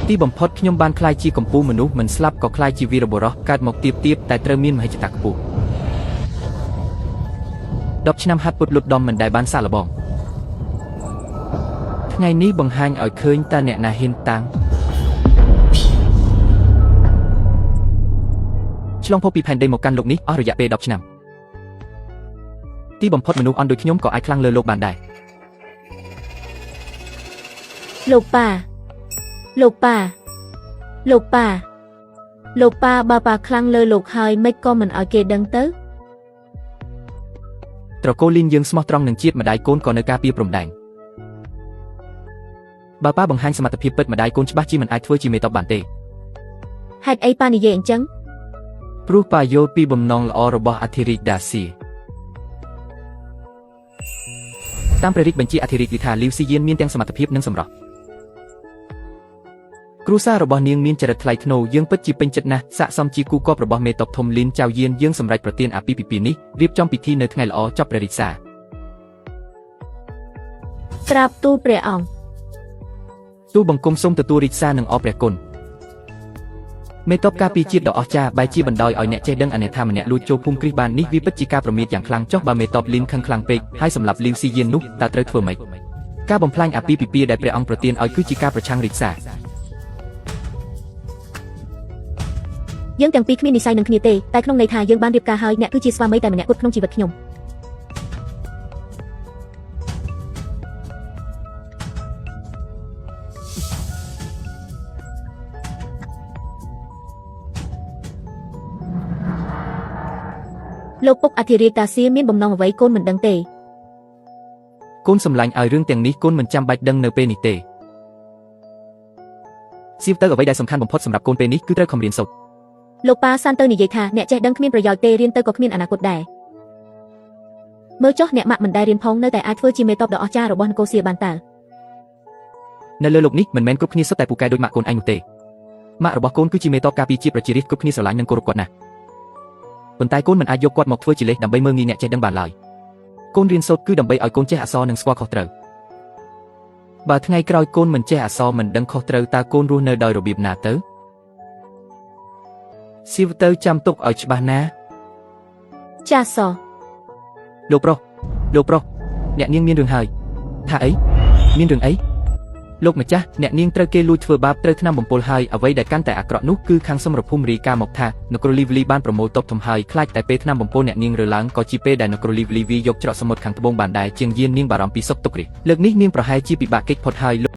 ទីបំផុតខ្ញុំបានខ្លាយជាកម្ពូលមនុស្សមិនស្លាប់ក៏ខ្លាយជាវីរបុរសកើតមកទៀបតែត្រូវមានមហិច្ឆតាខ្ពស់10 ឆ្នាំហាត់ពុតលុតដំមិនដែលបានសាកល្បងថ្ងៃនេះបង្ហាញឲ្យឃើញតើអ្នកណាហ៊ានតាំងឆ្លងភពពីផែនដីមកកាន់លោកនេះអស់រយៈពេល10 ឆ្នាំទីបំផុតមនុស្សអន់ដូចខ្ញុំក៏អាចខ្លាំងលើលោកបានដែរលោកប៉ាបើប៉ាខ្លាំងលើលោកហើយមិនក៏មិនឲ្យគេដឹងទៅត្រកូលលីនយើងស្មោះត្រង់នឹងជាតិម្ដាយកូនក៏នៅការពារព្រំដែនបើប៉ាបង្ហាញសមត្ថភាពពិតម្ដាយកូនច្បាស់ជាមិនអាចធ្វើជាមេតបបានទេហេតុអីប៉ានិយាយអញ្ចឹងព្រោះប៉ាយល់ពីបំណងល្អរបស់អធិរាជដាស៊ីតាមព្រះរាជបញ្ជាអធិរាជថាលីវស៊ីយានមានទាំងសមត្ថភាពនិងសម្រស់គ្រួសាររបស់នាងមានចរិតថ្លៃថ្នូរយើងពិតជាពេញចិត្តណាស់ស័ក្តិសមជាគូកបរបស់មេតបធំលីនចៅយានយើងសម្រេចប្រទានអាពាហ៍ពិពាហ៍នេះរៀបចំពិធីនៅថ្ងៃល្អចប់ព្រះរាជសារក្រាបទូលព្រះអង្គទូលបង្គំសូមទទួលរាជសារនិងអរព្រះគុណមេតបការពារជាតិដ៏អស្ចារ្យបែរជាបណ្ដោយឲ្យអ្នកចេះដឹងអនាថាម្នាក់លួចចូលភូមិគ្រីស្ទបាននេះវាពិតជាការប្រមាថយ៉ាងខ្លាំងចុះបើមេតបលីនខឹងខ្លាំងពេកហើយសម្លាប់លីវស៊ីយាននោះតើត្រូវធ្វើម៉េចការបំផ្លាញអាពាហ៍ពិពាហ៍ដែលព្រះអង្គប្រទានឲ្យគឺជាការប្រឆាំងរាជសារយើងទាំងពីរគ្មាននិស្ស័យនឹងគ្នាទេតែក្នុងន័យថាយើងបានរៀបការហើយអ្នកគឺជាស្វាមីតែម្នាក់គត់ក្នុងជីវិតខ្ញុំលោកពុកអធិរាជតាសៀមានបំណងអ្វីកូនមិនដឹងទេកូនសម្លាញ់ឲ្យរឿងទាំងនេះកូនមិនចាំបាច់ដឹងនៅពេលនេះទេសៀវទៅអ្វីដែលសំខាន់បំផុតសម្រាប់កូនពេលនេះគឺត្រូវខំរៀនសូត្រលោកប៉ាសានទៅនិយាយថាអ្នកចេះដឹងគ្មានប្រយោជន៍ទេរៀនទៅក៏គ្មានអនាគតដែរមើលចុះអ្នកម៉ាក់មិនដែលរៀនផងនៅតែអាចធ្វើជាមេតបដ៏អស្ចារ្យរបស់នគរសៀបានតើនៅលើលោកនេះមិនមែនគ្រប់គ្នាសុទ្ធតែពូកែដូចម៉ាក់កូនឯងនោះទេម៉ាក់របស់កូនគឺជាមេតបការពារជាតិប្រជារាស្ត្រគ្រប់គ្នាស្រឡាញ់និងគោរពគាត់ណាស់ប៉ុន្តែកូនមិនអាចយកគាត់មកធ្វើជាលេសដើម្បីមើលងាយអ្នកចេះដឹងបានឡើយកូនរៀនសូត្រគឺដើម្បីឲ្យកូនចេះអក្សរនិងស្គាល់ខុសត្រូវបើថ្ងៃក្រោយកូនមិនចេះអក្សរមិនដឹងខុសត្រូវតើកូនរស់នៅដោយរបៀបណាទៅសៀវទៅចាំទុកឲ្យច្បាស់ណាចាសលោកប្រុសអ្នកនាងមានរឿងហើយថាអីមានរឿងអីលោកម្ចាស់អ្នកនាងត្រូវគេលួចធ្វើបាបត្រូវថ្នាំបំពុលហើយអ្វីដែលកាន់តែអាក្រក់នោះគឺខាងសមរភូមិរាយការណ៍មកថានគរលីវលីបានប្រមូលទ័ពធំហើយខ្លាចតែពេលថ្នាំបំពុលអ្នកនាងរើឡើងក៏ជាពេលដែលនគរលីវលីវាយកច្រកសមុទ្រខាងត្បូងបានដែរជាងយាននាងបារម្ភពីសុខទុក្ខរាជលើកនេះនាងប្រហែលជាពិបាកកិច្ចផុតហើយ